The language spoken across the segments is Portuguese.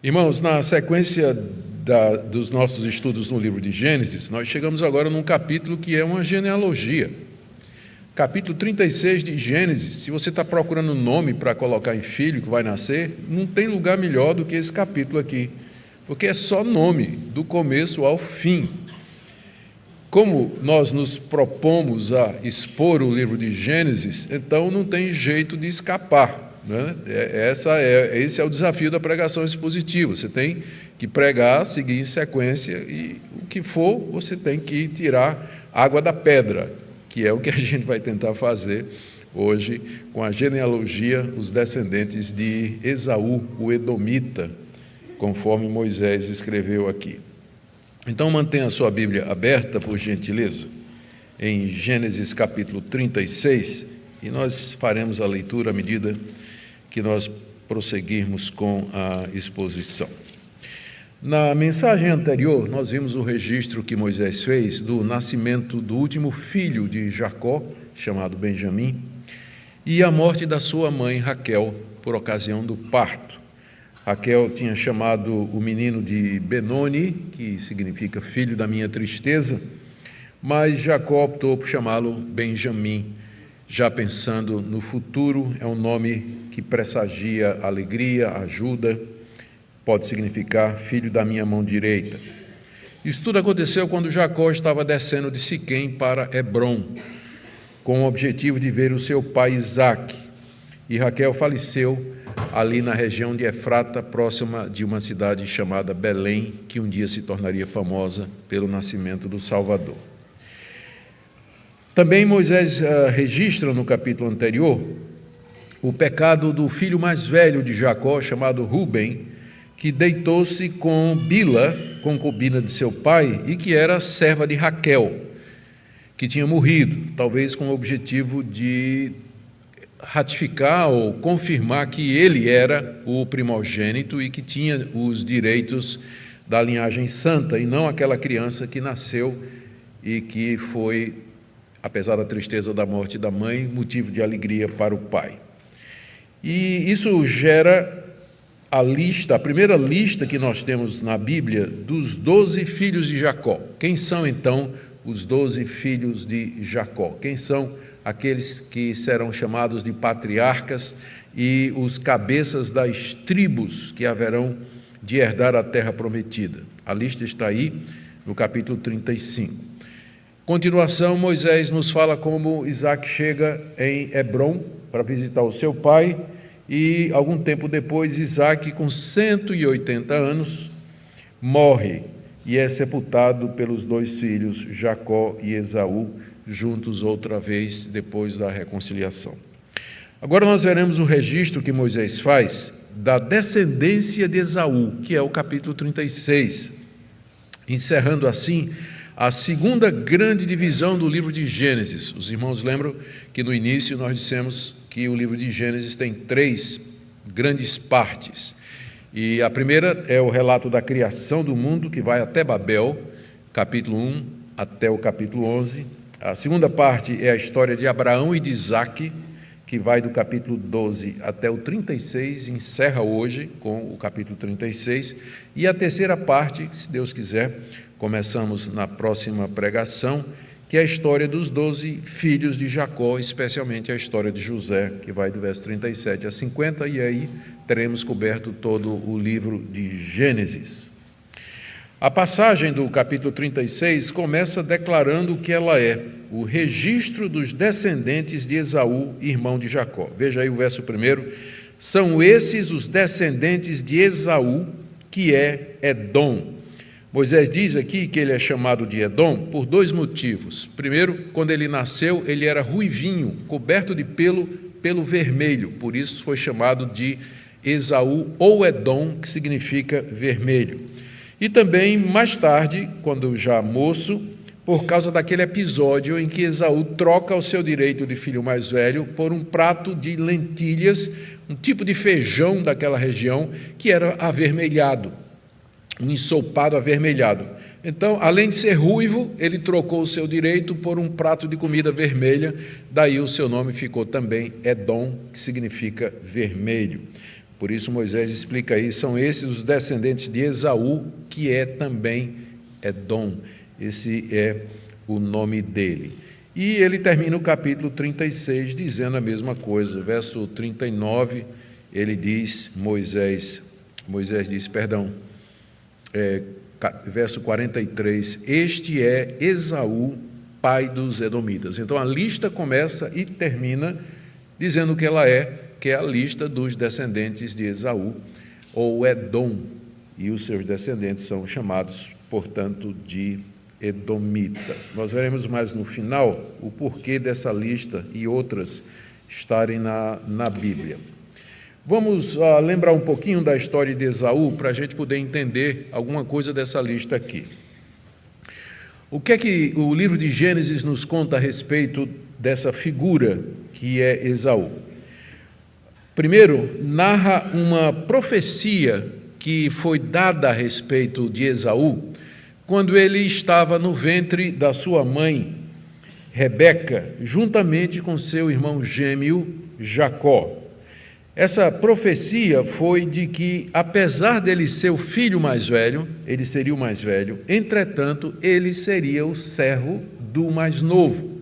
Irmãos, na sequência dos nossos estudos no livro de Gênesis, nós chegamos agora num capítulo que é uma genealogia. Capítulo 36 de Gênesis. Se você está procurando um nome para colocar em filho que vai nascer, não tem lugar melhor do que esse capítulo aqui, porque é só nome, do começo ao fim. Como nós nos propomos a expor o livro de Gênesis, então não tem jeito de escapar. Né? Esse é o desafio da pregação expositiva. Você tem que pregar, seguir em sequência, e o que for, você tem que tirar água da pedra, que é o que a gente vai tentar fazer hoje com a genealogia, os descendentes de Esaú, o Edomita, conforme Moisés escreveu aqui. Então mantenha a sua Bíblia aberta, por gentileza, em Gênesis capítulo 36, e nós faremos a leitura à medida que nós prosseguirmos com a exposição. Na mensagem anterior, nós vimos o registro que Moisés fez do nascimento do último filho de Jacó, chamado Benjamim, e a morte da sua mãe Raquel, por ocasião do parto. Raquel tinha chamado o menino de Benoni, que significa filho da minha tristeza, mas Jacó optou por chamá-lo Benjamim, já pensando no futuro. É um nome que pressagia alegria, ajuda, pode significar filho da minha mão direita. Isso tudo aconteceu quando Jacó estava descendo de Siquém para Hebrom, com o objetivo de ver o seu pai Isaque. E Raquel faleceu ali na região de Efrata, próxima de uma cidade chamada Belém, que um dia se tornaria famosa pelo nascimento do Salvador. Também Moisés registra no capítulo anterior o pecado do filho mais velho de Jacó, chamado Ruben, que deitou-se com Bila, concubina de seu pai, e que era serva de Raquel, que tinha morrido, talvez com o objetivo de ratificar ou confirmar que ele era o primogênito e que tinha os direitos da linhagem santa, e não aquela criança que nasceu e que foi, apesar da tristeza da morte da mãe, motivo de alegria para o pai. E isso gera a primeira lista que nós temos na Bíblia dos 12 filhos de Jacó. Quem são, então, os 12 filhos de Jacó? Quem são aqueles que serão chamados de patriarcas e os cabeças das tribos que haverão de herdar a terra prometida? A lista está aí no capítulo 35. Continuação, Moisés nos fala como Isaque chega em Hebrom para visitar o seu pai, e algum tempo depois Isaque, com 180 anos, morre e é sepultado pelos dois filhos, Jacó e Esaú, juntos outra vez depois da reconciliação. Agora nós veremos o registro que Moisés faz da descendência de Esaú, que é o capítulo 36, encerrando assim a segunda grande divisão do livro de Gênesis. Os irmãos lembram que no início nós dissemos que o livro de Gênesis tem 3 grandes partes. E a primeira é o relato da criação do mundo, que vai até Babel, capítulo 1 até o capítulo 11. A segunda parte é a história de Abraão e de Isaque, que vai do capítulo 12 até o 36, encerra hoje com o capítulo 36. E a terceira parte, se Deus quiser, começamos na próxima pregação, que é a história dos 12 filhos de Jacó, especialmente a história de José, que vai do verso 37 a 50, e aí teremos coberto todo o livro de Gênesis. A passagem do capítulo 36 começa declarando o que ela é, o registro dos descendentes de Esaú, irmão de Jacó. Veja aí o verso 1. São esses os descendentes de Esaú, que é Edom. Moisés diz aqui que ele é chamado de Edom por 2 motivos. Primeiro, quando ele nasceu, ele era ruivinho, coberto de pelo vermelho, por isso foi chamado de Esaú ou Edom, que significa vermelho. E também, mais tarde, quando já moço, por causa daquele episódio em que Esaú troca o seu direito de filho mais velho por um prato de lentilhas, um tipo de feijão daquela região que era avermelhado, um ensopado avermelhado. Então, além de ser ruivo, ele trocou o seu direito por um prato de comida vermelha, daí o seu nome ficou também Edom, que significa vermelho. Por isso Moisés explica aí, são esses os descendentes de Esaú, que é também Edom. Esse é o nome dele. E ele termina o capítulo 36 dizendo a mesma coisa. Verso 39, ele diz, verso 43, este é Esaú, pai dos Edomitas. Então a lista começa e termina dizendo que ela que é a lista dos descendentes de Esaú, ou Edom, e os seus descendentes são chamados, portanto, de Edomitas. Nós veremos mais no final o porquê dessa lista e outras estarem na Bíblia. Vamos lembrar um pouquinho da história de Esaú, para a gente poder entender alguma coisa dessa lista aqui. O que é que o livro de Gênesis nos conta a respeito dessa figura que é Esaú? Primeiro, narra uma profecia que foi dada a respeito de Esaú quando ele estava no ventre da sua mãe, Rebeca, juntamente com seu irmão gêmeo, Jacó. Essa profecia foi de que, apesar dele ser o filho mais velho, ele seria o mais velho, entretanto, ele seria o servo do mais novo.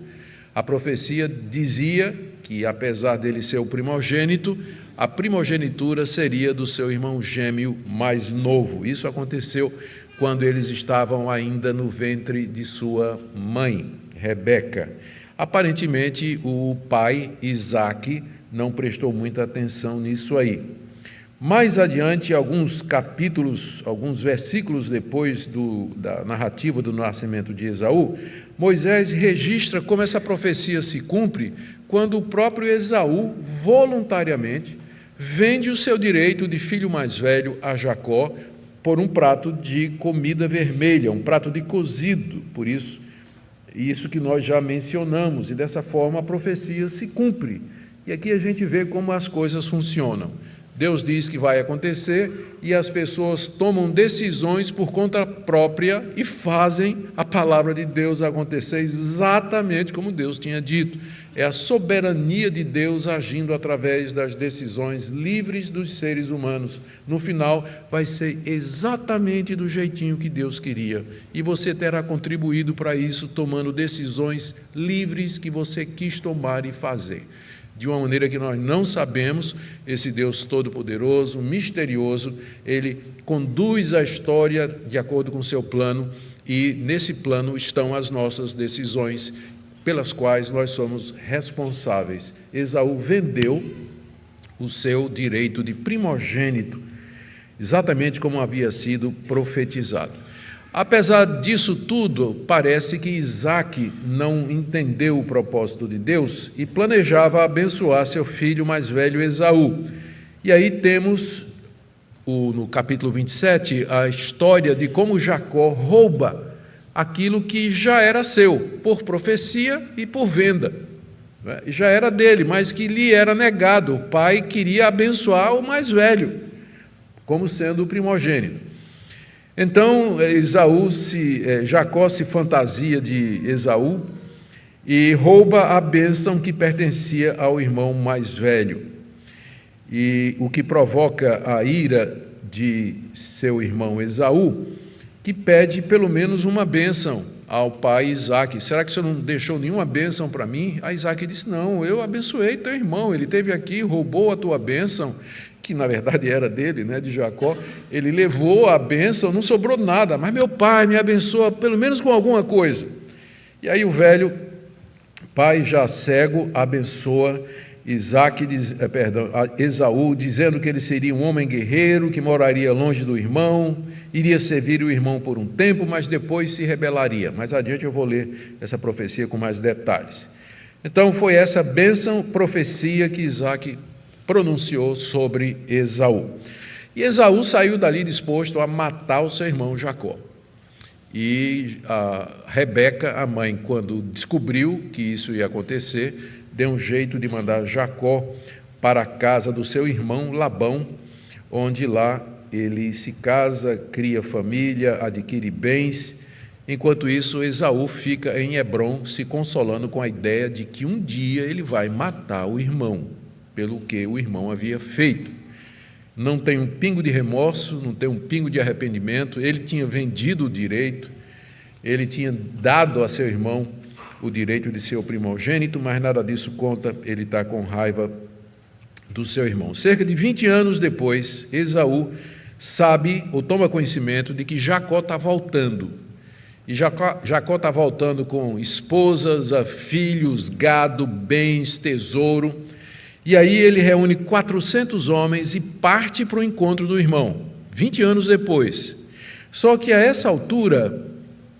A profecia dizia que, apesar dele ser o primogênito, a primogenitura seria do seu irmão gêmeo mais novo. Isso aconteceu quando eles estavam ainda no ventre de sua mãe, Rebeca. Aparentemente, o pai, Isaque, não prestou muita atenção nisso aí. Mais adiante, alguns versículos depois da narrativa do nascimento de Esaú, Moisés registra como essa profecia se cumpre quando o próprio Esaú, voluntariamente, vende o seu direito de filho mais velho a Jacó por um prato de comida vermelha, um prato de cozido, por isso que nós já mencionamos, e dessa forma a profecia se cumpre. E aqui a gente vê como as coisas funcionam. Deus diz que vai acontecer e as pessoas tomam decisões por conta própria e fazem a palavra de Deus acontecer exatamente como Deus tinha dito. É a soberania de Deus agindo através das decisões livres dos seres humanos. No final, vai ser exatamente do jeitinho que Deus queria. E você terá contribuído para isso, tomando decisões livres que você quis tomar e fazer. De uma maneira que nós não sabemos, esse Deus todo-poderoso, misterioso, ele conduz a história de acordo com o seu plano, e nesse plano estão as nossas decisões, pelas quais nós somos responsáveis. Esaú vendeu o seu direito de primogênito, exatamente como havia sido profetizado. Apesar disso tudo, parece que Isaque não entendeu o propósito de Deus e planejava abençoar seu filho mais velho, Esaú. E aí temos, no capítulo 27, a história de como Jacó rouba aquilo que já era seu, por profecia e por venda. Já era dele, mas que lhe era negado. O pai queria abençoar o mais velho, como sendo o primogênito. Então, Jacó se fantasia de Esaú e rouba a bênção que pertencia ao irmão mais velho. E o que provoca a ira de seu irmão Esaú, que pede pelo menos uma bênção ao pai Isaque. Será que você não deixou nenhuma bênção para mim? A Isaque disse, não, eu abençoei teu irmão, ele esteve aqui, roubou a tua bênção, que na verdade era dele, de Jacó. Ele levou a bênção, não sobrou nada, mas meu pai me abençoa pelo menos com alguma coisa. E aí o velho pai, já cego, abençoa Esaú, dizendo que ele seria um homem guerreiro, que moraria longe do irmão, iria servir o irmão por um tempo, mas depois se rebelaria. Mais adiante eu vou ler essa profecia com mais detalhes. Então foi essa bênção, profecia que Isaque pronunciou sobre Esaú. E Esaú saiu dali disposto a matar o seu irmão Jacó. E a Rebeca, a mãe, quando descobriu que isso ia acontecer, deu um jeito de mandar Jacó para a casa do seu irmão Labão, onde lá ele se casa, cria família, adquire bens. Enquanto isso, Esaú fica em Hebrom, se consolando com a ideia de que um dia ele vai matar o irmão, pelo que o irmão havia feito. não tem um pingo de remorso, não tem um pingo de arrependimento. Ele tinha vendido o direito, ele tinha dado a seu irmão o direito de ser o primogênito, mas nada disso conta, ele está com raiva do seu irmão. Cerca de 20 anos depois, Esaú sabe ou toma conhecimento de que Jacó está voltando. E Jacó está voltando com esposas, filhos, gado, bens, tesouro. E aí ele reúne 400 homens e parte para o encontro do irmão, 20 anos depois. Só que a essa altura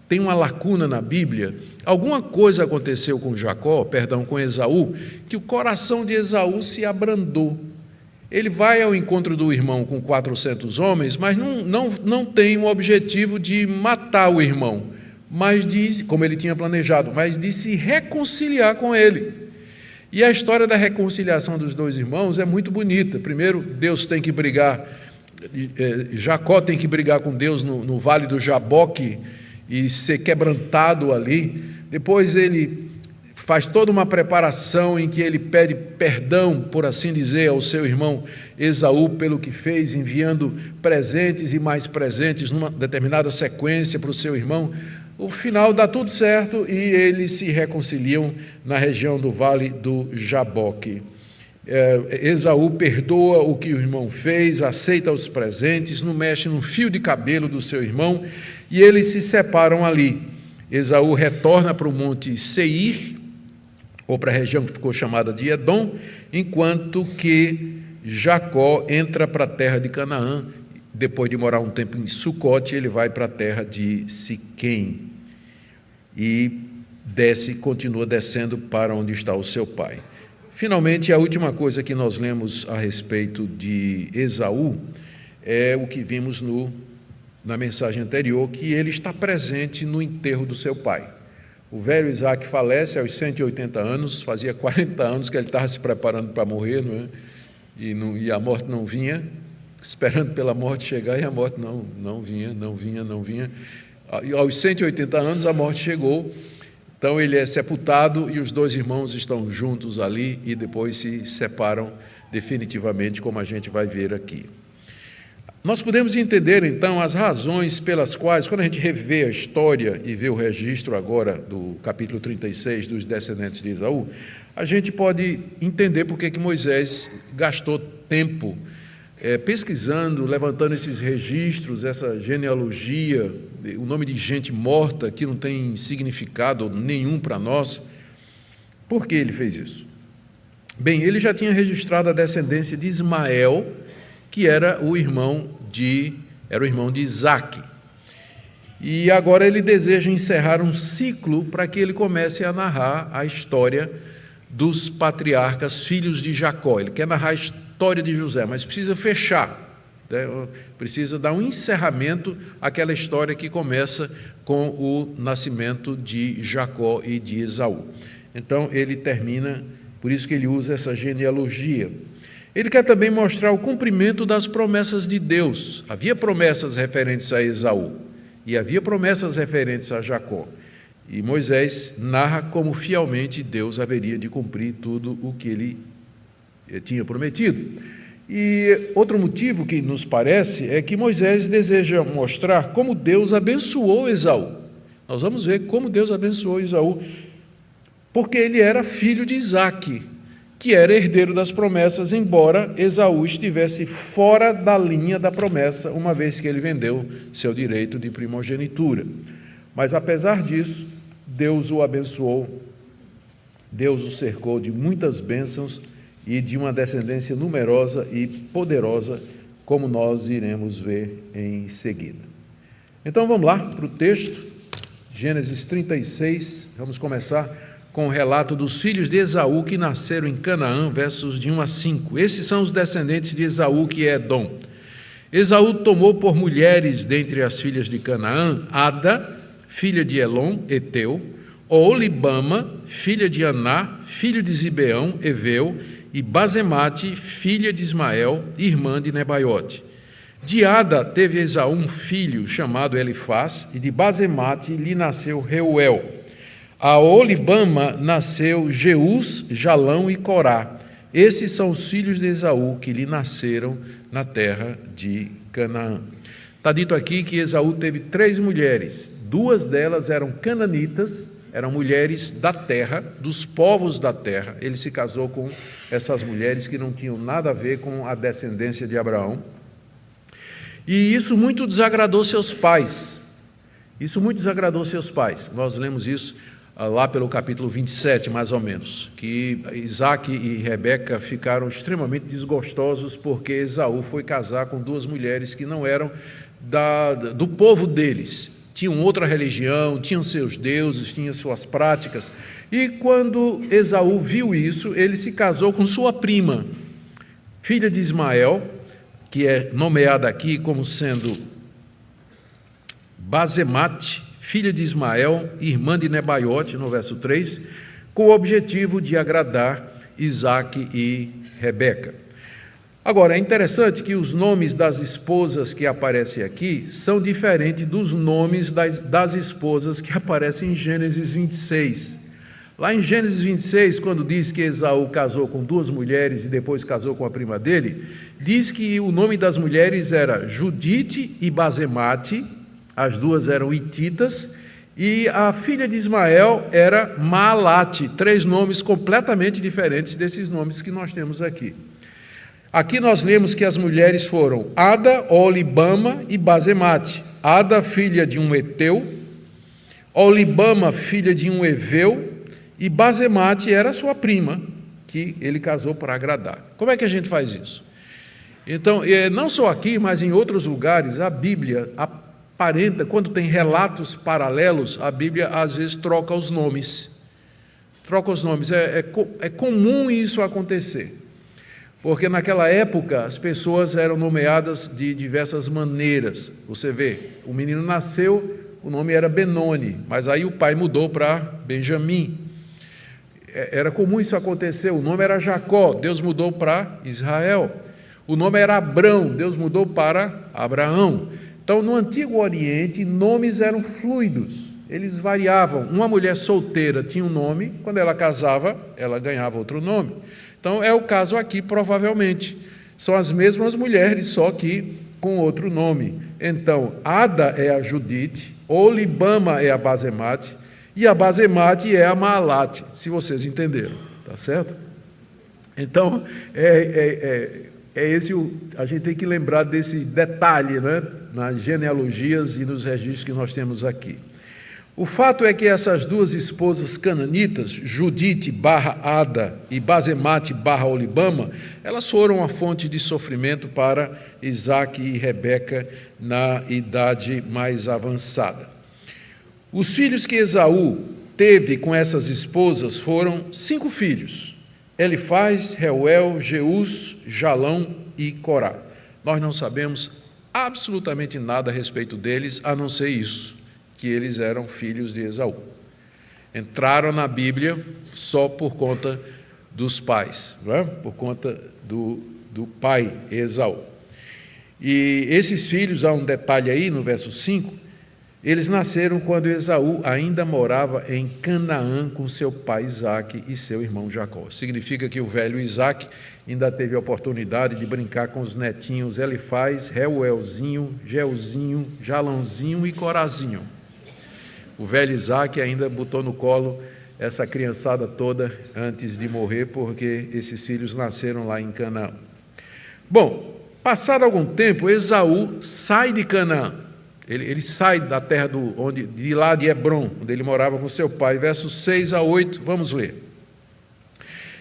tem uma lacuna na Bíblia. Alguma coisa aconteceu com Esaú, que o coração de Esaú se abrandou. Ele vai ao encontro do irmão com 400 homens, mas não tem o objetivo de matar o irmão, mas como ele tinha planejado, mas de se reconciliar com ele. E a história da reconciliação dos dois irmãos é muito bonita. Primeiro, Jacó tem que brigar com Deus no vale do Jaboque e ser quebrantado ali. Depois ele faz toda uma preparação em que ele pede perdão, por assim dizer, ao seu irmão Esaú pelo que fez, enviando presentes e mais presentes numa determinada sequência para o seu irmão. O final dá tudo certo e eles se reconciliam na região do Vale do Jaboque. Esaú perdoa o que o irmão fez, aceita os presentes, não mexe no fio de cabelo do seu irmão e eles se separam ali. Esaú retorna para o monte Seir, ou para a região que ficou chamada de Edom, enquanto que Jacó entra para a terra de Canaã. Depois de morar um tempo em Sucote, ele vai para a terra de Siquém e continua descendo para onde está o seu pai. Finalmente, a última coisa que nós lemos a respeito de Esaú é o que vimos na mensagem anterior, que ele está presente no enterro do seu pai. O velho Isaac falece aos 180 anos, fazia 40 anos que ele estava se preparando para morrer, não é? E a morte não vinha, esperando pela morte chegar, e a morte não vinha. E aos 180 anos a morte chegou, então ele é sepultado e os dois irmãos estão juntos ali e depois se separam definitivamente, como a gente vai ver aqui. Nós podemos entender, então, as razões pelas quais, quando a gente revê a história e vê o registro agora do capítulo 36 dos descendentes de Esaú, a gente pode entender por que Moisés gastou tempo pesquisando, levantando esses registros, essa genealogia, o nome de gente morta que não tem significado nenhum para nós. Por que ele fez isso? Bem, ele já tinha registrado a descendência de Ismael, que era o irmão de Isaque. E agora ele deseja encerrar um ciclo para que ele comece a narrar a história dos patriarcas, filhos de Jacó. Ele quer narrar a história de José, mas precisa fechar, né? Precisa dar um encerramento àquela história que começa com o nascimento de Jacó e de Esaú. Então ele termina, por isso que ele usa essa genealogia. Ele quer também mostrar o cumprimento das promessas de Deus. Havia promessas referentes a Esaú e havia promessas referentes a Jacó. E Moisés narra como fielmente Deus haveria de cumprir tudo o que ele tinha prometido. E outro motivo que nos parece é que Moisés deseja mostrar como Deus abençoou Esaú. Nós vamos ver como Deus abençoou Esaú, porque ele era filho de Isaque, que era herdeiro das promessas, embora Esaú estivesse fora da linha da promessa, uma vez que ele vendeu seu direito de primogenitura. Mas, apesar disso, Deus o abençoou, Deus o cercou de muitas bênçãos e de uma descendência numerosa e poderosa, como nós iremos ver em seguida. Então, vamos lá para o texto, Gênesis 36, vamos começar com o relato dos filhos de Esaú que nasceram em Canaã, versos de 1 a 5. Esses são os descendentes de Esaú, que é Edom. Esaú tomou por mulheres dentre as filhas de Canaã, Ada, filha de Elon, Eteu, Oholibama, filha de Aná, filho de Zibeão, Eveu, e Basemate, filha de Ismael, irmã de Nebaiote. De Ada teve Esaú um filho chamado Elifaz, e de Basemate lhe nasceu Reuel. A Oholibama nasceu Jeús, Jalão e Corá. Esses são os filhos de Esaú que lhe nasceram na terra de Canaã. Está dito aqui que Esaú teve 3 mulheres, 2 delas eram cananitas, eram mulheres da terra, dos povos da terra. Ele se casou com essas mulheres que não tinham nada a ver com a descendência de Abraão. E isso muito desagradou seus pais. Nós lemos isso lá pelo capítulo 27, mais ou menos, que Isaac e Rebeca ficaram extremamente desgostosos porque Esaú foi casar com 2 mulheres que não eram do povo deles. Tinham outra religião, tinham seus deuses, tinham suas práticas. E quando Esaú viu isso, ele se casou com sua prima, filha de Ismael, que é nomeada aqui como sendo Basemate, filha de Ismael, irmã de Nebaiote, no verso 3, com o objetivo de agradar Isaque e Rebeca. Agora, é interessante que os nomes das esposas que aparecem aqui são diferentes dos nomes das esposas que aparecem em Gênesis 26. Lá em Gênesis 26, quando diz que Esaú casou com 2 mulheres e depois casou com a prima dele, diz que o nome das mulheres era Judite e Basemate, as 2 eram hititas, e a filha de Ismael era Maalate, 3 nomes completamente diferentes desses nomes que nós temos aqui. Aqui nós lemos que as mulheres foram Ada, Olibama e Basemate. Ada, filha de um Eteu, Olibama, filha de um Eveu, e Basemate era sua prima, que ele casou para agradar. Como é que a gente faz isso? Então, não só aqui, mas em outros lugares, a Bíblia aparenta, quando tem relatos paralelos, a Bíblia às vezes troca os nomes. É comum isso acontecer. Porque naquela época as pessoas eram nomeadas de diversas maneiras. Você vê, o menino nasceu, o nome era Benoni, mas aí o pai mudou para Benjamim. Era comum isso acontecer. O nome era Jacó, Deus mudou para Israel. O nome era Abrão, Deus mudou para Abraão. Então, no Antigo Oriente, nomes eram fluidos, eles variavam. Uma mulher solteira tinha um nome, quando ela casava, ela ganhava outro nome. Então, é o caso aqui, provavelmente. São as mesmas mulheres, só que com outro nome. Então, Ada é a Judite, Olibama é a Basemate, e a Basemate é a Maalate, se vocês entenderam, tá certo? Então, a gente tem que lembrar desse detalhe, né, nas genealogias e nos registros que nós temos aqui. O fato é que essas 2 esposas cananitas, Judite /Ada e Basemate /Olibama, elas foram a fonte de sofrimento para Isaque e Rebeca na idade mais avançada. Os filhos que Esaú teve com essas esposas foram 5 filhos: Elifaz, Reuel, Jeus, Jalão e Corá. Nós não sabemos absolutamente nada a respeito deles, a não ser isso, que eles eram filhos de Esaú. Entraram na Bíblia só por conta dos pais, não é? Por conta do pai Esaú. E esses filhos, há um detalhe aí no verso 5, eles nasceram quando Esaú ainda morava em Canaã com seu pai Isaque e seu irmão Jacó. Significa que o velho Isaque ainda teve a oportunidade de brincar com os netinhos Elifaz, Reuelzinho, Geuzinho, Jalãozinho e Corazinho. O velho Isaque ainda botou no colo essa criançada toda antes de morrer, porque esses filhos nasceram lá em Canaã. Bom, passado algum tempo, Esaú sai de Canaã. Ele sai da terra de lá de Hebrom, onde ele morava com seu pai. Versos 6 a 8, vamos ler.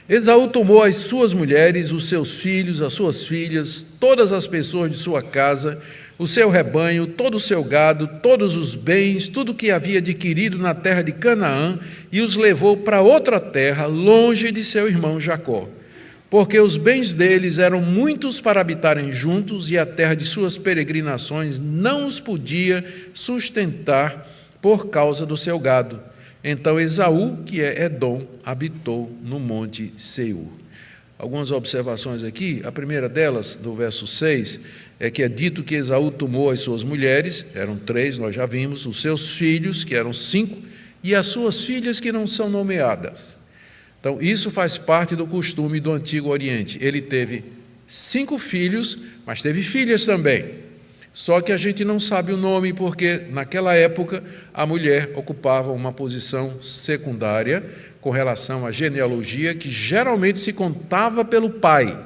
Esaú tomou as suas mulheres, os seus filhos, as suas filhas, todas as pessoas de sua casa, o seu rebanho, todo o seu gado, todos os bens, tudo o que havia adquirido na terra de Canaã, e os levou para outra terra, longe de seu irmão Jacó. Porque os bens deles eram muitos para habitarem juntos, e a terra de suas peregrinações não os podia sustentar por causa do seu gado. Então Esaú, que é Edom, habitou no monte Seir. Algumas observações aqui. A primeira delas, no verso 6, é que é dito que Esaú tomou as suas mulheres, eram 3, nós já vimos, os seus filhos, que eram 5, e as suas filhas, que não são nomeadas. Então, isso faz parte do costume do Antigo Oriente. Ele teve 5 filhos, mas teve filhas também. Só que a gente não sabe o nome, porque naquela época a mulher ocupava uma posição secundária com relação à genealogia, que geralmente se contava pelo pai.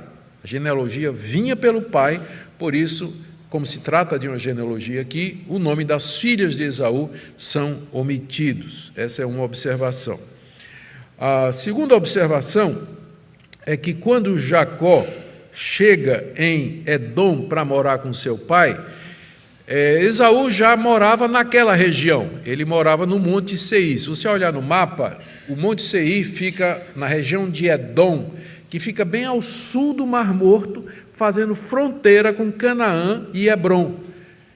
A genealogia vinha pelo pai, por isso, como se trata de uma genealogia aqui, o nome das filhas de Esaú são omitidos. Essa é uma observação. A segunda observação é que quando Jacó chega em Edom para morar com seu pai, Esaú já morava naquela região, ele morava no Monte Seir. Se você olhar no mapa, o Monte Seir fica na região de Edom, que fica bem ao sul do Mar Morto, fazendo fronteira com Canaã e Hebrom.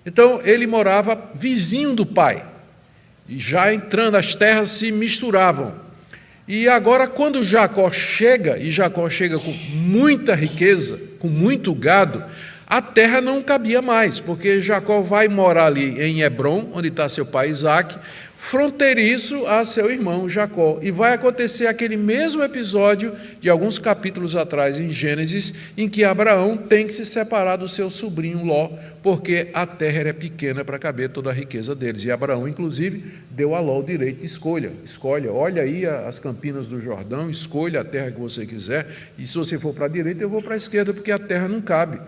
Então, ele morava vizinho do pai, e já entrando, as terras se misturavam. E agora, quando Jacó chega, e Jacó chega com muita riqueza, com muito gado, a terra não cabia mais, porque Jacó vai morar ali em Hebrom, onde está seu pai Isaque, fronteiriço a seu irmão Jacó. E vai acontecer aquele mesmo episódio de alguns capítulos atrás em Gênesis, em que Abraão tem que se separar do seu sobrinho Ló, porque a terra era pequena para caber toda a riqueza deles. E Abraão, inclusive, deu a Ló o direito de escolha. Escolha, olha aí as campinas do Jordão, escolha a terra que você quiser, e se você for para a direita, eu vou para a esquerda, porque a terra não cabe.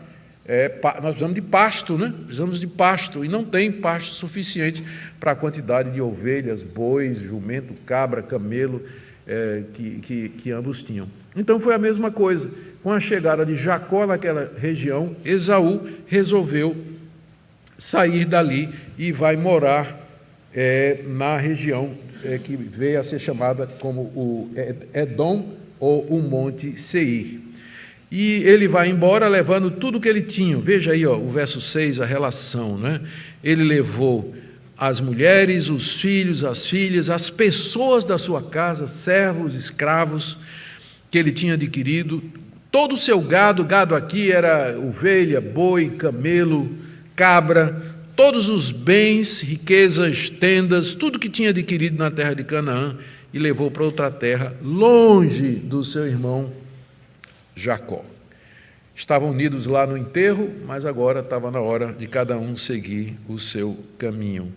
Nós precisamos de pasto, né? Precisamos de pasto, e não tem pasto suficiente para a quantidade de ovelhas, bois, jumento, cabra, camelo que ambos tinham. Então foi a mesma coisa. Com a chegada de Jacó naquela região, Esaú resolveu sair dali e vai morar na região que veio a ser chamada como o Edom ou o Monte Seir. E ele vai embora levando tudo que ele tinha. Veja aí, o verso 6, a relação, né? Ele levou as mulheres, os filhos, as filhas, as pessoas da sua casa, servos, escravos, que ele tinha adquirido, todo o seu gado aqui era ovelha, boi, camelo, cabra, todos os bens, riquezas, tendas, tudo que tinha adquirido na terra de Canaã, e levou para outra terra, longe do seu irmão Jacó. Estavam unidos lá no enterro, mas agora estava na hora de cada um seguir o seu caminho.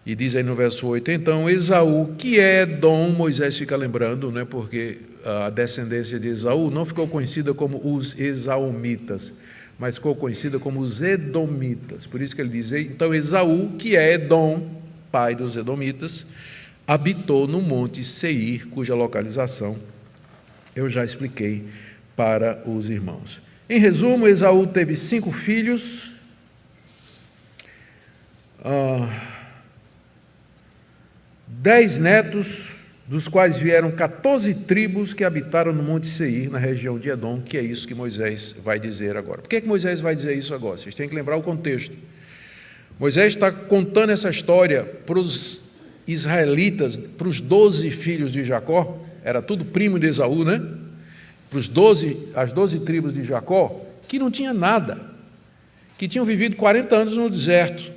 E diz aí no verso 8, então Esaú, que é Edom, Moisés fica lembrando, né, porque a descendência de Esaú não ficou conhecida como os Esaumitas, mas ficou conhecida como os Edomitas. Por isso que ele diz, então Esaú, que é Edom, pai dos Edomitas, habitou no Monte Seir, cuja localização eu já expliquei para os irmãos. Em resumo, Esaú teve 5 filhos, 10 netos, dos quais vieram 14 tribos que habitaram no Monte Seir, na região de Edom, que é isso que Moisés vai dizer agora. Por que Moisés vai dizer isso agora? Vocês têm que lembrar o contexto. Moisés está contando essa história para os israelitas, para os 12 filhos de Jacó, era tudo primo de Esaú, né? Para as 12 tribos de Jacó, que não tinha nada, que tinham vivido 40 anos no deserto,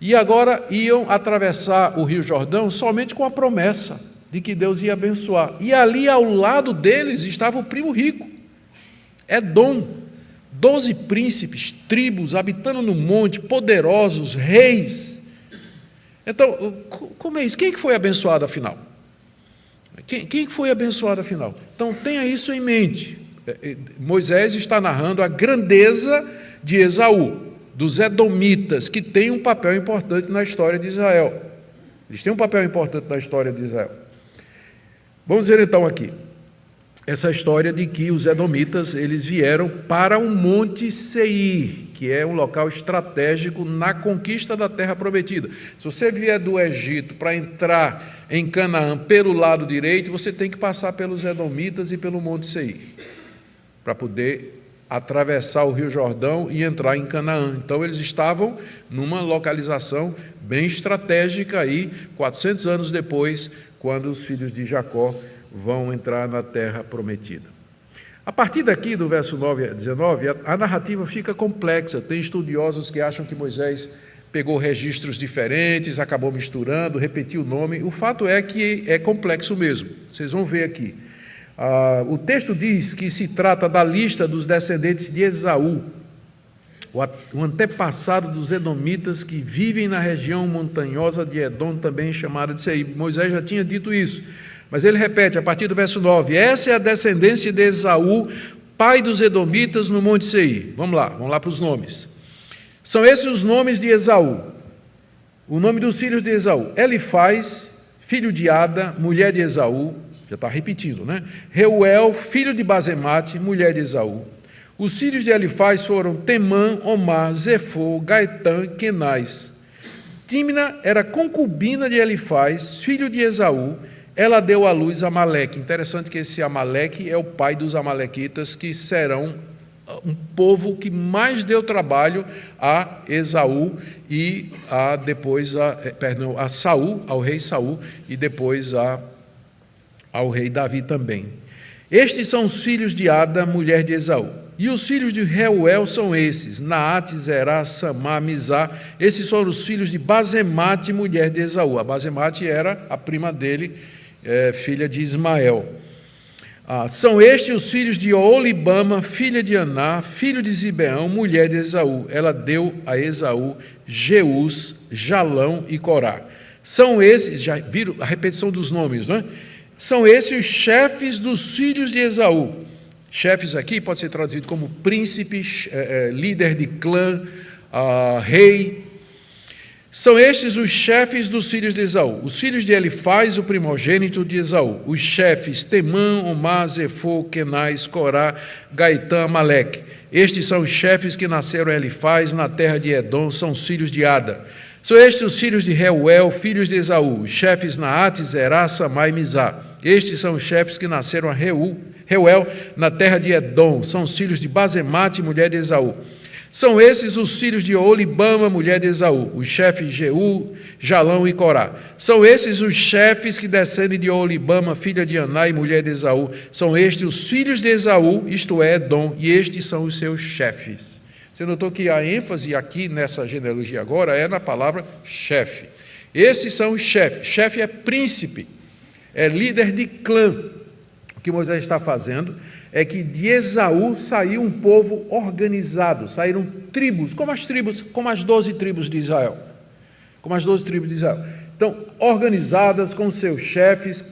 e agora iam atravessar o Rio Jordão somente com a promessa de que Deus ia abençoar. E ali ao lado deles estava o primo rico, Edom, 12 príncipes, tribos, habitando no monte, poderosos, reis. Então, como é isso? Quem que foi abençoado afinal? Quem foi abençoado afinal? Então tenha isso em mente. Moisés está narrando a grandeza de Esaú, dos Edomitas, que tem um papel importante na história de Israel. Eles têm um papel importante na história de Israel. Vamos ver então aqui essa história de que os Edomitas eles vieram para o Monte Seir, que é um local estratégico na conquista da terra prometida. Se você vier do Egito para entrar em Canaã pelo lado direito, você tem que passar pelos Edomitas e pelo Monte Seir, para poder atravessar o Rio Jordão e entrar em Canaã. Então eles estavam numa localização bem estratégica aí, 400 anos depois, quando os filhos de Jacó vão entrar na terra prometida. A partir daqui, do verso 9 a 19, a narrativa fica complexa. Tem estudiosos que acham que Moisés pegou registros diferentes, acabou misturando, repetiu o nome. O fato é que é complexo mesmo. Vocês vão ver aqui. O texto diz que se trata da lista dos descendentes de Esaú, o antepassado dos edomitas que vivem na região montanhosa de Edom, também chamada de Seir. Moisés já tinha dito isso, mas ele repete a partir do verso 9: essa é a descendência de Esaú, pai dos edomitas no Monte Seir. Vamos lá para os nomes. São esses os nomes de Esaú. O nome dos filhos de Esaú: Elifaz, filho de Ada, mulher de Esaú. Já está repetindo, né? Reuel, filho de Basemate, mulher de Esaú. Os filhos de Elifaz foram Temã, Omar, Zefô, Gaetã, Kenaz. Tímina era concubina de Elifaz, filho de Esaú. Ela deu à luz Amaleque. Interessante que esse Amaleque é o pai dos amalequitas, que serão um povo que mais deu trabalho a Esaú e a Saul, ao rei Saul, e depois ao rei Davi também. Estes são os filhos de Ada, mulher de Esaú. E os filhos de Reuel são esses: Naate, Zerá, Samá, Mizá. Esses foram os filhos de Basemate, mulher de Esaú. A Basemate era a prima dele, filha de Ismael. São estes os filhos de Oolibama, filha de Aná, filho de Zibeão, mulher de Esaú. Ela deu a Esaú Jeús, Jalão e Corá. São esses, já viram a repetição dos nomes, não é? São esses os chefes dos filhos de Esaú. Chefes aqui pode ser traduzido como príncipe, líder de clã, rei. São estes os chefes dos filhos de Esaú. Os filhos de Elifaz, o primogênito de Esaú. Os chefes Temã, Omar, Zefô, Kenaz, Corá, Gaetã, Amaleque. Estes são os chefes que nasceram a Elifaz na terra de Edom, são os filhos de Ada. São estes os filhos de Reuel, filhos de Esaú. Os chefes Naate, Zerá, Samá e Mizá. Estes são os chefes que nasceram a Reuel na terra de Edom, são os filhos de Basemate, mulher de Esaú. São esses os filhos de Oolibama, mulher de Esaú, os chefes Jeú, Jalão e Corá. São esses os chefes que descendem de Oolibama, filha de Aná e mulher de Esaú. São estes os filhos de Esaú, isto é, Edom, e estes são os seus chefes. Você notou que a ênfase aqui nessa genealogia agora é na palavra chefe. Esses são os chefes. Chefe é príncipe, é líder de clã. O que Moisés está fazendo é que de Esaú saiu um povo organizado, saíram tribos, como as 12 tribos de Israel. Como as 12 tribos de Israel. Então, organizadas com seus chefes,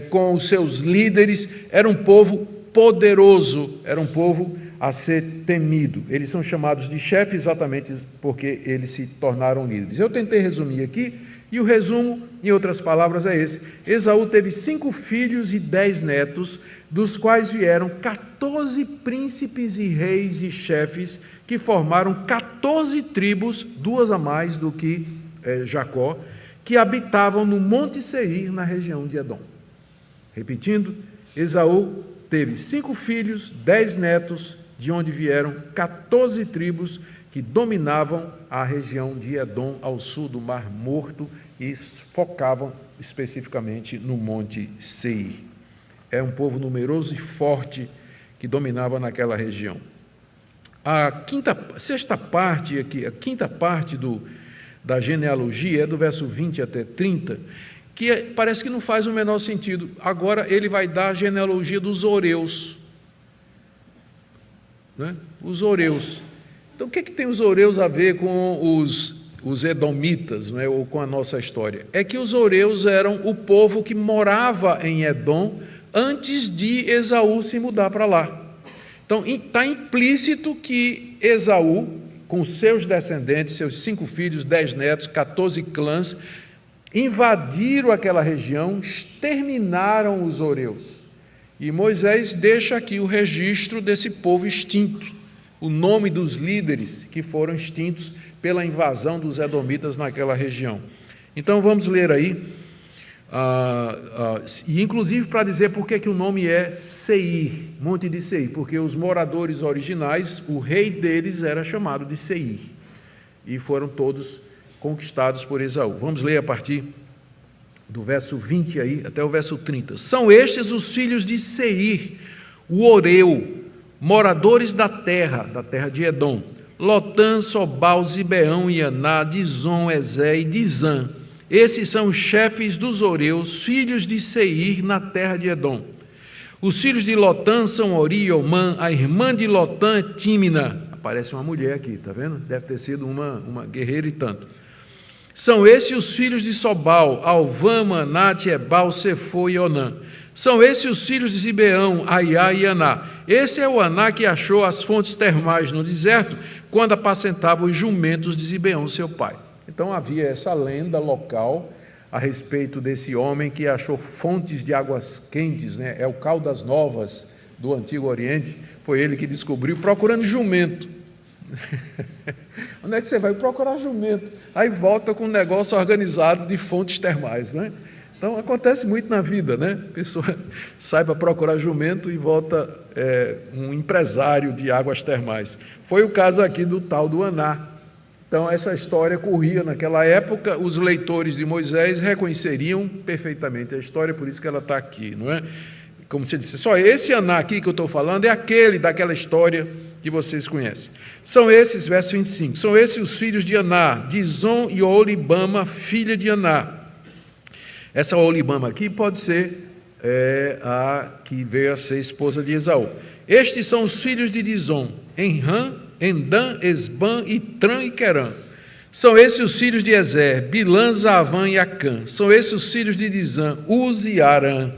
com os seus líderes, era um povo poderoso, era um povo a ser temido. Eles são chamados de chefes exatamente porque eles se tornaram líderes. Eu tentei resumir aqui, e o resumo, em outras palavras, é esse: Esaú teve 5 filhos e 10 netos, dos quais vieram 14 príncipes e reis e chefes, que formaram 14 tribos, 2 a mais do que Jacó, que habitavam no Monte Seir, na região de Edom. Repetindo, Esaú teve 5 filhos, 10 netos, de onde vieram 14 tribos que dominavam a região de Edom, ao sul do Mar Morto, e focavam especificamente no Monte Seir. É um povo numeroso e forte que dominava naquela região. A quinta parte da genealogia é do verso 20 até 30, que parece que não faz o menor sentido. Agora ele vai dar a genealogia dos Horeus, né? Os Horeus. Então, o que tem os Horeus a ver com os Edomitas, né, ou com a nossa história? É que os Horeus eram o povo que morava em Edom antes de Esaú se mudar para lá. Então, está implícito que Esaú, com seus descendentes, seus 5 filhos, 10 netos, 14 clãs, invadiram aquela região, exterminaram os Horeus. E Moisés deixa aqui o registro desse povo extinto, o nome dos líderes que foram extintos pela invasão dos edomitas naquela região. Então vamos ler aí, e inclusive para dizer por que o nome é Seir, Monte de Seir, porque os moradores originais, o rei deles era chamado de Seir, e foram todos conquistados por Esaú. Vamos ler a partir do verso 20 aí, até o verso 30. São estes os filhos de Seir, o Horeu, moradores da terra de Edom: Lotã, Sobal, Zibeão e Aná, Dizon, Ezé e Dizã. Esses são os chefes dos Horeus, filhos de Seir, na terra de Edom. Os filhos de Lotã são Ori e Omã, a irmã de Lotã é Tímina. Aparece uma mulher aqui, está vendo? Deve ter sido uma guerreira e tanto. São esses os filhos de Sobal, Alvã, Manate, Ebal, Sefo e Onã. São esses os filhos de Zibeão, Aiá e Aná. Esse é o Aná que achou as fontes termais no deserto, quando apacentava os jumentos de Zibeão, seu pai. Então havia essa lenda local a respeito desse homem que achou fontes de águas quentes, né? É o Caldas Novas do Antigo Oriente, foi ele que descobriu, procurando jumento. Onde é que você vai procurar jumento? Aí volta com um negócio organizado de fontes termais, né? Então acontece muito na vida, né? A pessoa sai para procurar jumento e volta um empresário de águas termais. Foi o caso aqui do tal do Aná. Então essa história corria naquela época, os leitores de Moisés reconheceriam perfeitamente a história, por isso que ela está aqui, não é? Como se disse, só esse Aná aqui que eu estou falando é aquele daquela história que vocês conhecem. São esses, verso 25, são esses os filhos de Aná, Dizon e Oholibama, filha de Aná. Essa Oholibama aqui pode ser a que veio a ser esposa de Esaú. Estes são os filhos de Dizon, Enrã, Endã, Esbã, Itran e Querã. São esses os filhos de Ezer, Bilã, Zavã e Acã. São esses os filhos de Dizã, Uz e Arã.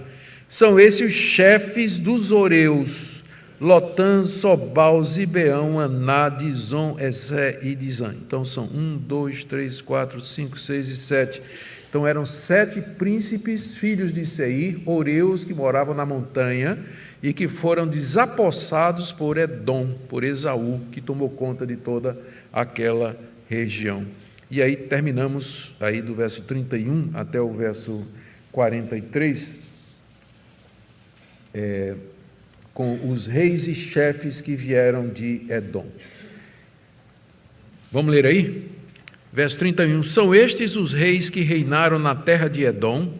São esses os chefes dos Oreus, Lotã, Sobal, Zibeão, Aná, Dizon, Ezer e Dizã. Então são 1, 2, 3, 4, 5, 6 e 7. Então eram 7 príncipes, filhos de Seir, Oreus, que moravam na montanha e que foram desapossados por Edom, por Esaú, que tomou conta de toda aquela região. E aí terminamos aí do verso 31 até o verso 43, com os reis e chefes que vieram de Edom. Vamos ler aí? Verso 31, são estes os reis que reinaram na terra de Edom,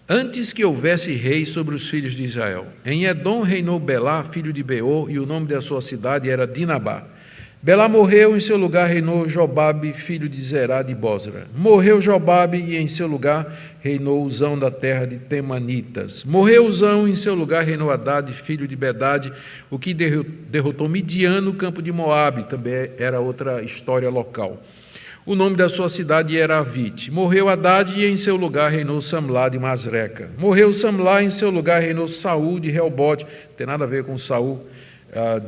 antes que houvesse rei sobre os filhos de Israel. Em Edom reinou Belá, filho de Beor, e o nome da sua cidade era Dinabá. Belá morreu, em seu lugar reinou Jobabe, filho de Zerá de Bosra. Morreu Jobabe, e em seu lugar reinou Uzão da terra de Temanitas. Morreu Uzão, em seu lugar reinou Hadad, filho de Bedade, o que derrotou Midian no campo de Moabe, também era outra história local. O nome da sua cidade era Avite. Morreu Hadad, e em seu lugar reinou Samlá de Masreca. Morreu Samlá, em seu lugar reinou Saul de Reobote. Não tem nada a ver com Saul,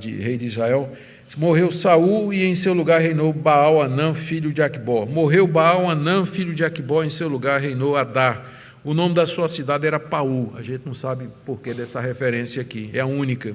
rei de Israel. Morreu Saul, e em seu lugar reinou Baal-Anã, filho de Aqubor. Morreu Baal-Anã, filho de Aqubor, em seu lugar reinou Adar. O nome da sua cidade era Paú. A gente não sabe por que dessa referência aqui, é a única.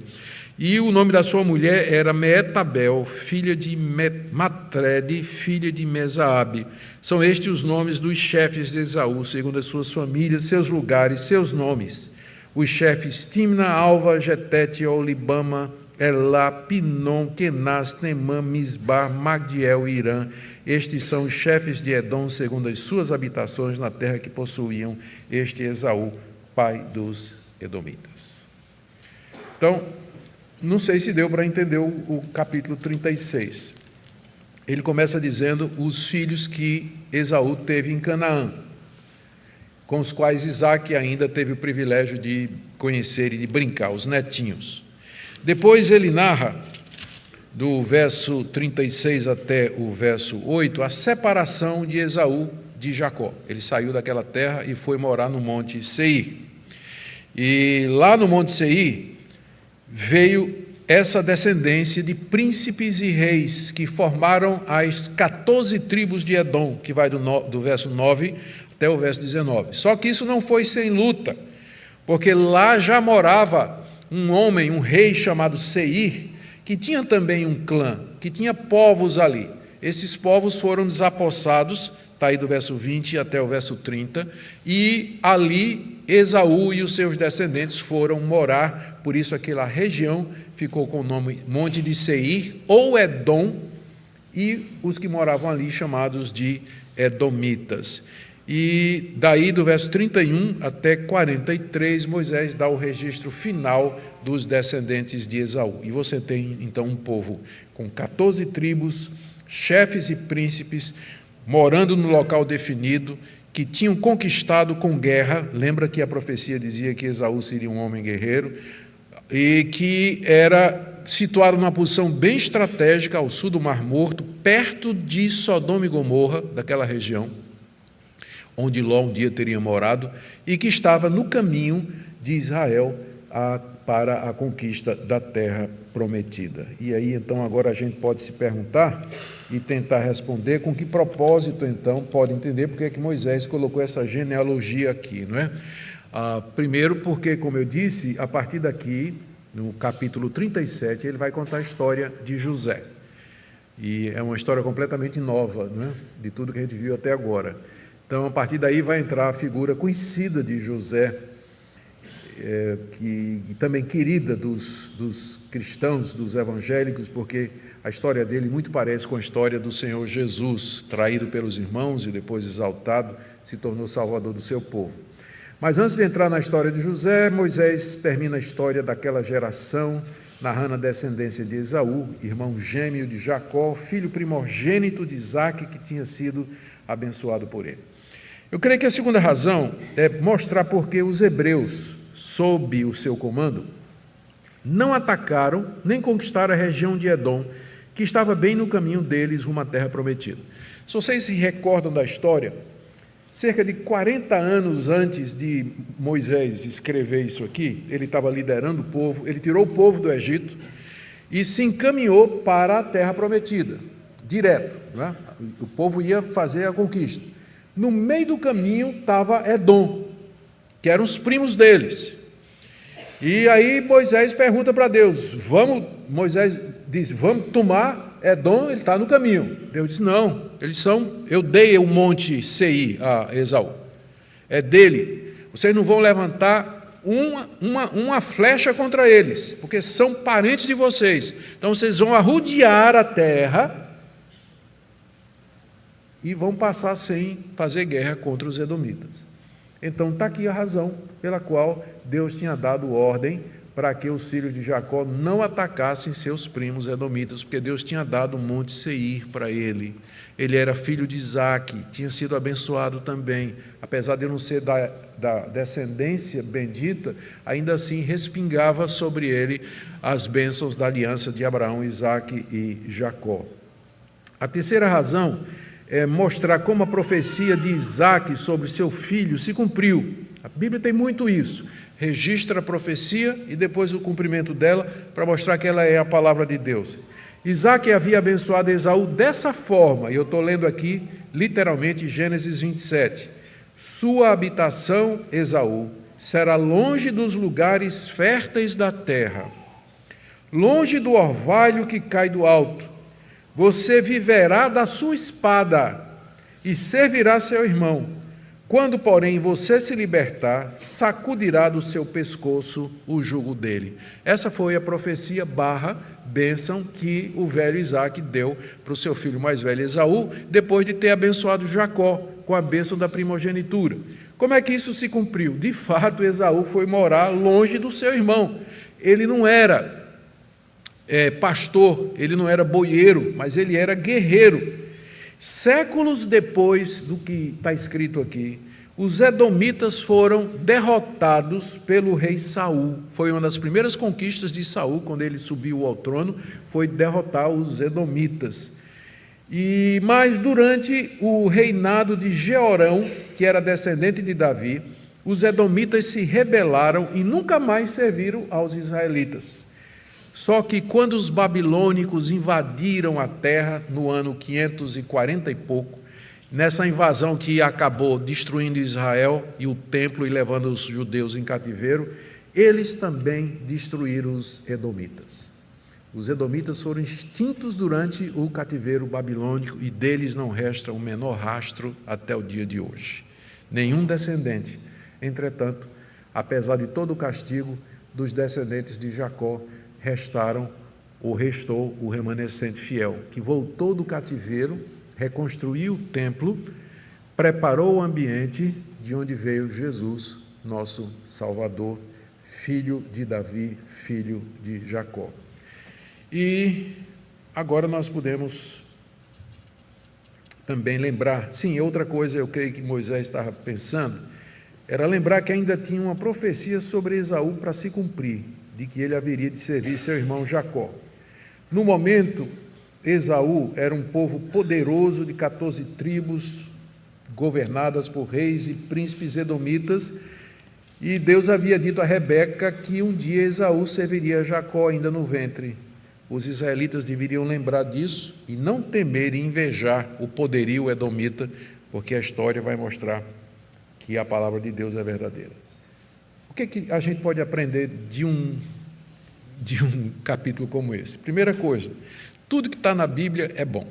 E o nome da sua mulher era Meetabel, filha de Matrede, filha de Mesaabe. São estes os nomes dos chefes de Esaú, segundo as suas famílias, seus lugares, seus nomes. Os chefes Timna, Alva, Getete, Olibama, Elá, Pinom, Kenaz, Temã, Misbar, Magdiel e Irã. Estes são os chefes de Edom, segundo as suas habitações na terra que possuíam este Esaú, pai dos Edomitas. Então, não sei se deu para entender o capítulo 36. Ele começa dizendo os filhos que Esaú teve em Canaã, com os quais Isaque ainda teve o privilégio de conhecer e de brincar, os netinhos. Depois ele narra, do verso 36 até o verso 8, a separação de Esaú de Jacó. Ele saiu daquela terra e foi morar no Monte Seir. E lá no Monte Seir veio essa descendência de príncipes e reis que formaram as 14 tribos de Edom, que vai do verso 9 até o verso 19. Só que isso não foi sem luta, porque lá já morava um homem, um rei chamado Seir, que tinha também um clã, que tinha povos ali. Esses povos foram desapossados, está aí do verso 20 até o verso 30, e ali Esaú e os seus descendentes foram morar, por isso aquela região ficou com o nome Monte de Seir, ou Edom, e os que moravam ali chamados de Edomitas. E daí do verso 31 até 43, Moisés dá o registro final dos descendentes de Esaú. E você tem então um povo com 14 tribos, chefes e príncipes, morando no local definido, que tinham conquistado com guerra. Lembra que a profecia dizia que Esaú seria um homem guerreiro, e que era situado numa posição bem estratégica ao sul do Mar Morto, perto de Sodoma e Gomorra, daquela região, onde Ló um dia teria morado, e que estava no caminho de Israel para a conquista da terra prometida. E aí, então, agora a gente pode se perguntar e tentar responder com que propósito, então, pode entender porque é que Moisés colocou essa genealogia aqui, não é? Primeiro porque, como eu disse, a partir daqui, no capítulo 37, ele vai contar a história de José. E é uma história completamente nova, não é? De tudo que a gente viu até agora. Então, a partir daí vai entrar a figura conhecida de José, que também querida dos cristãos, dos evangélicos, porque a história dele muito parece com a história do Senhor Jesus, traído pelos irmãos e depois exaltado, se tornou salvador do seu povo. Mas antes de entrar na história de José, Moisés termina a história daquela geração, narrando a descendência de Esaú, irmão gêmeo de Jacó, filho primogênito de Isaque, que tinha sido abençoado por ele. Eu creio que a segunda razão é mostrar porque os hebreus, sob o seu comando, não atacaram nem conquistaram a região de Edom, que estava bem no caminho deles rumo à terra prometida. Se vocês se recordam da história, cerca de 40 anos antes de Moisés escrever isso aqui, ele estava liderando o povo, ele tirou o povo do Egito e se encaminhou para a terra prometida, direto, né? O povo ia fazer a conquista. No meio do caminho estava Edom, que eram os primos deles. E aí Moisés pergunta para Deus, Moisés diz, vamos tomar Edom, ele está no caminho. Deus diz, não, eu dei o monte Seir a Esaú, é dele, vocês não vão levantar uma flecha contra eles, porque são parentes de vocês, então vocês vão arrodear a terra e vão passar sem fazer guerra contra os edomitas. Então está aqui a razão pela qual Deus tinha dado ordem para que os filhos de Jacó não atacassem seus primos edomitas, porque Deus tinha dado o monte Seir para ele. Ele era filho de Isaque, tinha sido abençoado também, apesar de não ser da descendência bendita, ainda assim respingava sobre ele as bênçãos da aliança de Abraão, Isaque e Jacó. A terceira razão é mostrar como a profecia de Isaque sobre seu filho se cumpriu. A Bíblia tem muito isso. Registra a profecia e depois o cumprimento dela para mostrar que ela é a palavra de Deus. Isaque havia abençoado Esaú dessa forma, e eu estou lendo aqui literalmente Gênesis 27. Sua habitação, Esaú, será longe dos lugares férteis da terra, longe do orvalho que cai do alto. Você viverá da sua espada e servirá seu irmão. Quando, porém, você se libertar, sacudirá do seu pescoço o jugo dele. Essa foi a profecia / bênção que o velho Isaque deu para o seu filho mais velho Esaú, depois de ter abençoado Jacó com a bênção da primogenitura. Como é que isso se cumpriu? De fato, Esaú foi morar longe do seu irmão. Ele não era pastor, ele não era boieiro, mas ele era guerreiro. Séculos depois do que está escrito aqui, os edomitas foram derrotados pelo rei Saul. Foi uma das primeiras conquistas de Saul, quando ele subiu ao trono, foi derrotar os edomitas. Mas durante o reinado de Jeorão, que era descendente de Davi, os edomitas se rebelaram e nunca mais serviram aos israelitas. Só que quando os babilônicos invadiram a terra no ano 540 e pouco, nessa invasão que acabou destruindo Israel e o templo e levando os judeus em cativeiro, eles também destruíram os edomitas. Os edomitas foram extintos durante o cativeiro babilônico e deles não resta o menor rastro até o dia de hoje. Nenhum descendente. Entretanto, apesar de todo o castigo dos descendentes de Jacó, restou o remanescente fiel, que voltou do cativeiro, reconstruiu o templo, preparou o ambiente de onde veio Jesus, nosso Salvador, filho de Davi, filho de Jacó. E agora nós podemos também lembrar, sim, outra coisa eu creio que Moisés estava pensando, era lembrar que ainda tinha uma profecia sobre Esaú para se cumprir, de que ele haveria de servir seu irmão Jacó. No momento, Esaú era um povo poderoso de 14 tribos, governadas por reis e príncipes edomitas, e Deus havia dito a Rebeca que um dia Esaú serviria a Jacó ainda no ventre. Os israelitas deveriam lembrar disso e não temer e invejar o poderio edomita, porque a história vai mostrar que a palavra de Deus é verdadeira. O que a gente pode aprender de um capítulo como esse? Primeira coisa, tudo que está na Bíblia é bom.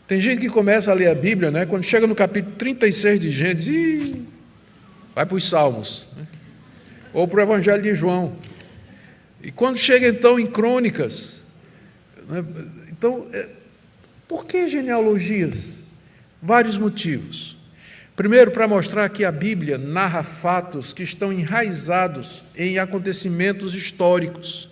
Tem gente que começa a ler a Bíblia, né? Quando chega no capítulo 36 de Gênesis, vai para os Salmos, né? Ou para o Evangelho de João. E quando chega então em Crônicas, né? Então, por que genealogias? Vários motivos. Primeiro, para mostrar que a Bíblia narra fatos que estão enraizados em acontecimentos históricos.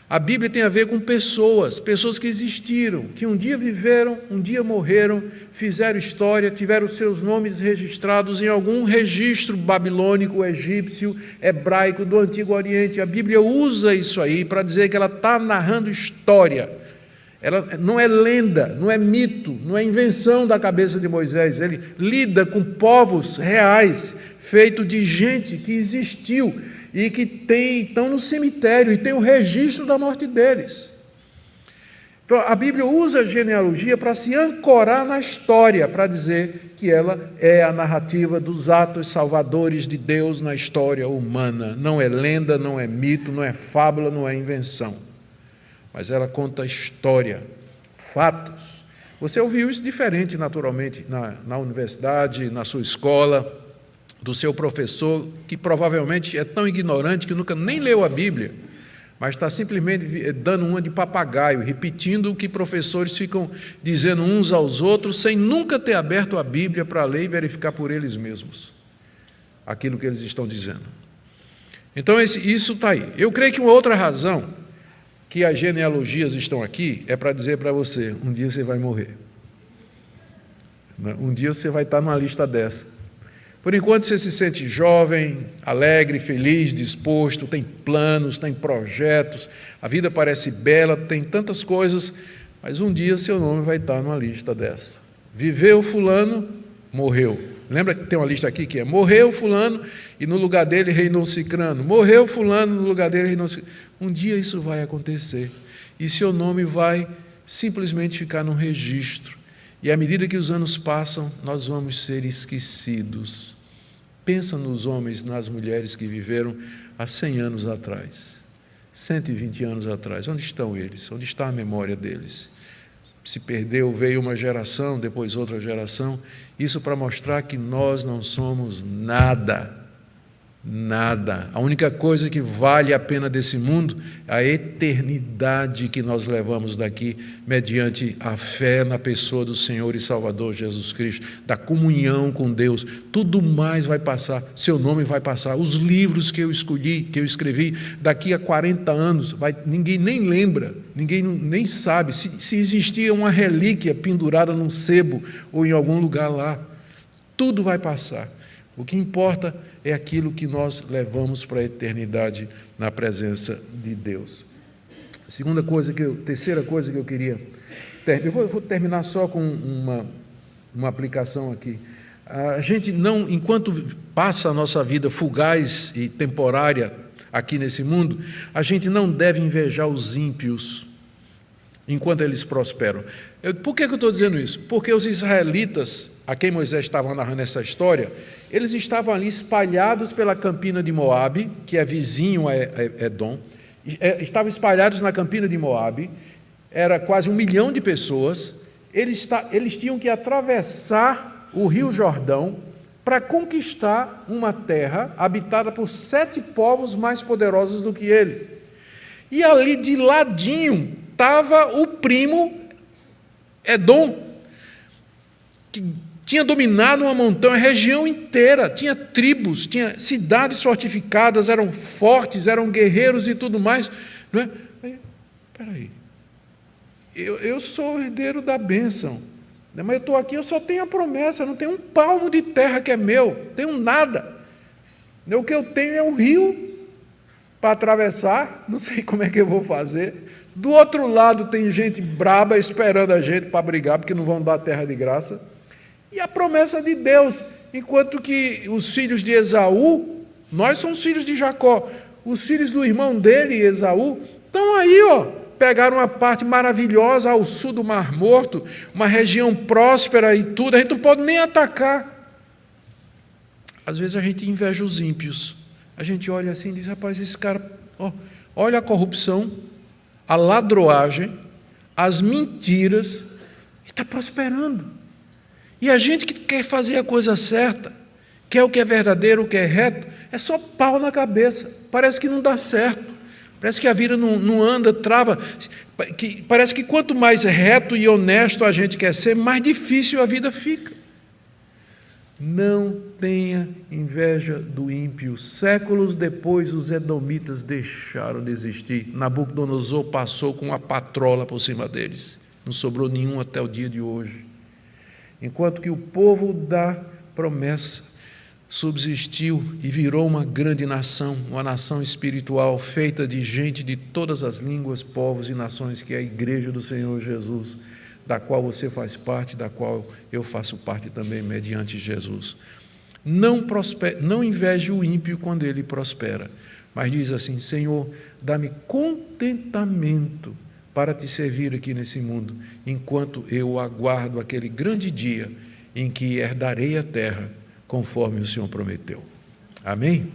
A Bíblia tem a ver com pessoas que existiram, que um dia viveram, um dia morreram, fizeram história, tiveram seus nomes registrados em algum registro babilônico, egípcio, hebraico, do Antigo Oriente. A Bíblia usa isso aí para dizer que ela está narrando história. Ela não é lenda, não é mito, não é invenção da cabeça de Moisés. Ele lida com povos reais, feito de gente que existiu e que estão no cemitério e tem o registro da morte deles. Então, a Bíblia usa a genealogia para se ancorar na história, para dizer que ela é a narrativa dos atos salvadores de Deus na história humana. Não é lenda, não é mito, não é fábula, não é invenção. Mas ela conta história, fatos. Você ouviu isso diferente, naturalmente, na universidade, na sua escola, do seu professor, que provavelmente é tão ignorante que nunca nem leu a Bíblia, mas está simplesmente dando uma de papagaio, repetindo o que professores ficam dizendo uns aos outros, sem nunca ter aberto a Bíblia para ler e verificar por eles mesmos aquilo que eles estão dizendo. Então, isso está aí. Eu creio que uma outra razão que as genealogias estão aqui é para dizer para você, um dia você vai morrer. Um dia você vai estar numa lista dessa. Por enquanto você se sente jovem, alegre, feliz, disposto, tem planos, tem projetos, a vida parece bela, tem tantas coisas, mas um dia seu nome vai estar numa lista dessa. Viveu fulano, morreu. Lembra que tem uma lista aqui que é morreu fulano e no lugar dele reinou cicrano. Morreu fulano, no lugar dele reinou cicrano. Um dia isso vai acontecer e seu nome vai simplesmente ficar num registro. E à medida que os anos passam, nós vamos ser esquecidos. Pensa nos homens, nas mulheres que viveram há 100 anos atrás, 120 anos atrás. Onde estão eles? Onde está a memória deles? Se perdeu, veio uma geração, depois outra geração. Isso para mostrar que nós não somos nada. Nada. A única coisa que vale a pena desse mundo é a eternidade que nós levamos daqui, mediante a fé na pessoa do Senhor e Salvador Jesus Cristo, da comunhão com Deus. Tudo mais vai passar, seu nome vai passar. Os livros que eu escolhi, que eu escrevi, daqui a 40 anos, ninguém nem lembra, ninguém nem sabe se existia uma relíquia pendurada num sebo ou em algum lugar lá. Tudo vai passar. O que importa é aquilo que nós levamos para a eternidade na presença de Deus. Terceira coisa que eu queria... Eu vou terminar só com uma aplicação aqui. A gente não, enquanto passa a nossa vida fugaz e temporária aqui nesse mundo, a gente não deve invejar os ímpios enquanto eles prosperam. Por que eu estou dizendo isso? Porque os israelitas, a quem Moisés estava narrando essa história, eles estavam ali espalhados pela campina de Moabe, que é vizinho a Edom, estavam espalhados na campina de Moabe, era quase 1 milhão de pessoas, eles tinham que atravessar o rio Jordão para conquistar uma terra habitada por 7 povos mais poderosos do que ele. E ali de ladinho estava o primo Edom, que tinha dominado uma montanha, a região inteira, tinha tribos, tinha cidades fortificadas, eram fortes, eram guerreiros e tudo mais. Não é? Espera aí, eu sou o herdeiro da bênção, Mas eu estou aqui, eu só tenho a promessa, não tenho um palmo de terra que é meu, não tenho nada. O que eu tenho é um rio para atravessar, não sei como é que eu vou fazer. Do outro lado tem gente braba esperando a gente para brigar, porque não vão dar terra de graça. E a promessa de Deus, enquanto que os filhos de Esaú, nós somos filhos de Jacó, os filhos do irmão dele, Esaú, estão aí, pegaram uma parte maravilhosa ao sul do Mar Morto, uma região próspera e tudo, a gente não pode nem atacar. Às vezes a gente inveja os ímpios, a gente olha assim e diz, rapaz, esse cara, olha a corrupção, a ladroagem, as mentiras, está prosperando. E a gente que quer fazer a coisa certa, quer o que é verdadeiro, o que é reto, é só pau na cabeça, parece que não dá certo, parece que a vida não anda, trava, parece que quanto mais reto e honesto a gente quer ser, mais difícil a vida fica. Não tenha inveja do ímpio. Séculos depois os edomitas deixaram de existir. Nabucodonosor passou com uma patrola por cima deles. Não sobrou nenhum até o dia de hoje. Enquanto que o povo da promessa subsistiu e virou uma grande nação, uma nação espiritual feita de gente de todas as línguas, povos e nações, que é a igreja do Senhor Jesus, da qual você faz parte, da qual eu faço parte também, mediante Jesus. Não inveje o ímpio quando ele prospera, mas diz assim, Senhor, dá-me contentamento para te servir aqui nesse mundo, enquanto eu aguardo aquele grande dia em que herdarei a terra, conforme o Senhor prometeu. Amém?